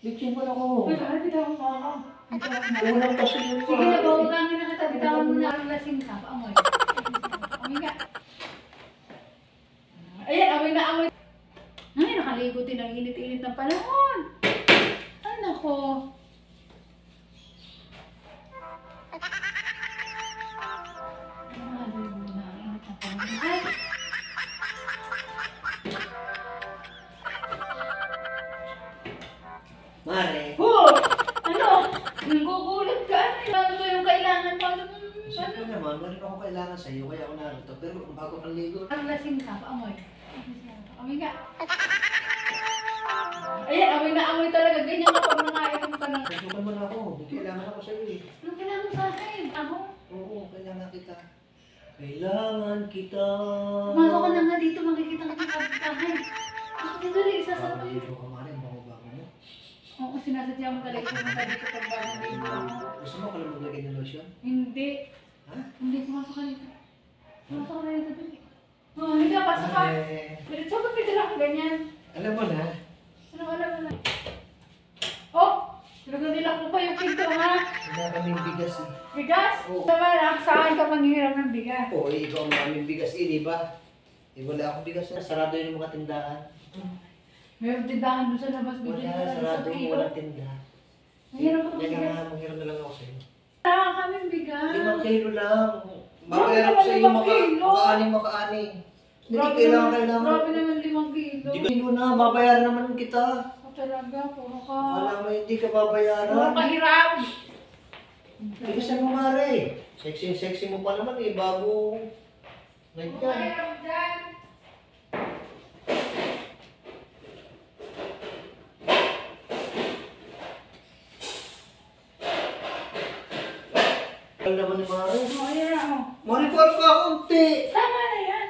Bitchin mo na ako. Uy, bakit bitawan mo ako? Bitawan mo. Unang kasi yun Sige na, bawagangin na kita. Bitawan mo na ang lasing ka. Paamoy. Amoy ka. Ayan, amoy na amoy. Ay, nakaligo din ang init-init ng panahon. Ay, nako. Nakaligo na ang init ng panahon. Ay! Mare. Oh! Ano? Nanggugulat ka? Ano ba yung kailangan mo? Siyempre naman, meron akong kailangan sa'yo, kaya ako narito. Pero bago kang ligo. Ang lasing ka, paamoy. Amoy ka. Ayan, amoy na amoy talaga. Ganyan ka pag nakainom ka ng... Nasukan mo na ako. May kailangan ako sa'yo eh. Ano kailangan mo sa akin? Ako? Oo, kailangan kita. Kailangan kita. Pumasok ka na nga dito, makikita ka ng kapitahay. Ako dito rin, isa sa... Bago dito ka marin, bago-bago mo. Oo, sinasadya mo talaga kung dito pag bagong dito. Gusto mo ka lang maglagay ng lotion? Hindi. Ha? Hindi, pumasok ka dito. Pumasok ka na dito. Oo, hindi ka, pasok ka. Diretso ka, pwede lang ganyan. Alam mo na. Ano, alam mo na. Oh! Talagang nila ko pa yung pinto, ha? Wala kaming bigas eh. Bigas? Oo. Naman, saan ka manghiram ng bigas? Oo, ikaw ang maraming bigas eh, di ba? Eh, wala akong bigas na. Sarado yung mga tindahan. Meron tindahan doon sa labas. Wala, Bigyan ka lang sarado sa yung kilo. walang tindahan. Mahirap ako Kaya bigas. nga, manghiram na lang ako sa'yo. Wala kaming bigas. 5 kilo lang. Grabe Babayaran ko naman, sa'yo 5 kilo. makaani. Hindi Grabe kailangan, naman, kailangan. grabe naman 5 kilo. Hindi kilo na, babayaran naman kita. O talaga, puro ka. Alam mo, hindi ka Puro babayaran. ka hiram. Bilisan mo, Mare. Sexy mo pa naman eh, bago. Puro ka Ganyan. hiram dyan. Alam naman ni Mare. O, hiram mo. Mare, parang ka konti. Tama na yan.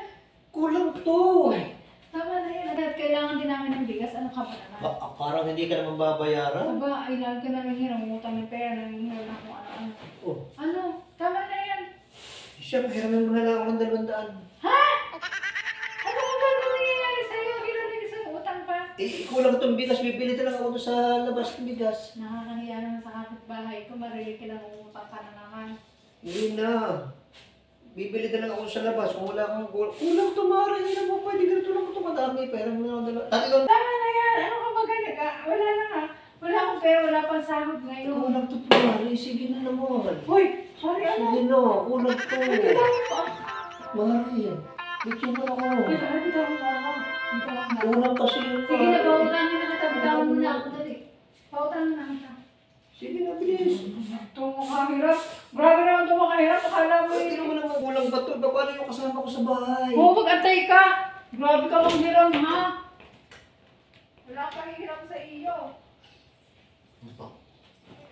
Kulang to. Tama na yan. At kailangan din namin ng bigas. Ano ka ba naman? Parang hindi ka naman babayaran. Aba, ay lagi ka na lang hiram. Utang ng pera. Nangihiram na kung ano-ano. Oh, Ano? Tama na yan. siya, hiramin mo na lang ako ng 200. Ha? Ano ba ba nangyayari sa'yo? Hiram na isang utang pa. Eh, kulang itong bigas. Bibili talaga ako doon sa labas ng bigas. Nakakahiya naman sa kapitbahay ko. Marilig ka lang umutang ka na naman. Hindi na. Bibili talaga ako sa labas. Kung wala kang kulang to, Mare. Hindi na mo pwede. Ganito lang ito madami. Pera mo na ako dalawa. Tatlong. Tama na yan. Ano ka ba ganit? Wala na nga. Wala akong pera. Wala pang sahod ngayon. Kulang to, Mare. Sige na naman. Hoy! Sorry, ano? Sige na. Kulang to. Bitawan mo. Mare. Bitchin mo na ako. Bitawan mo ako. Bitawan mo. Kulang kasi yun. Sige na, Mare. pawutangin na kita. Bitawan mo na ako. Dali. Pawutangin na kita. Sige na, bilis. Ito makahirap. Grabe naman ito makahirap. Akala mo Hindi yun. naman naman kulang ba to? Paano yung kasama ko sa bahay? Oo, mag-antay ka. Grabe ka mong hiram, ha? Wala pang hiram sa iyo.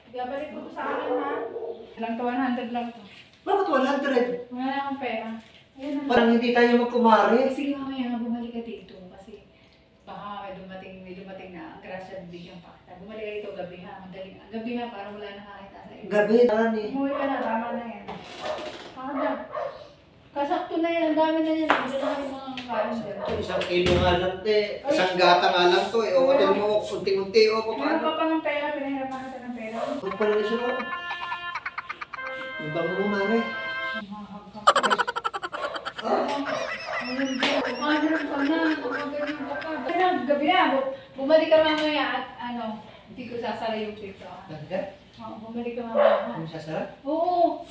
Gabalik mo to sa akin, ha? Lang to, 100 lang to. Bakit 100? Wala na akong pera. Ayan na. Parang hindi tayo magkumari. Sige mamaya, bumalik ka dito. Kasi baka may dumating na ang grasya bigyan pa. Bumalik ka dito gabi, ha? Madaling. Gabi, ha? Para wala nakakita sa iyo. Gabi, tani. Umuwi ka na, tama na yan. Kada. Kasakto na yan, ang dami na yan. Hindi na yung mga calendar. Isang kilo nga lang, te. Isang gata nga lang to. Eh, o, tingnan mo, unti-unti. O, Meron paano? ka pa ng pera, pinahirapan ka ng pera. Huwag pala na siya. Ang bango mo, Mare. Kumahiram ka na, kumaganyan ka pa. Gabi na, bumalik ka mamaya at ano, hindi ko sasara yung pito. Talaga? Oo, bumalik ka mamaya. Ano sasarap? Oo,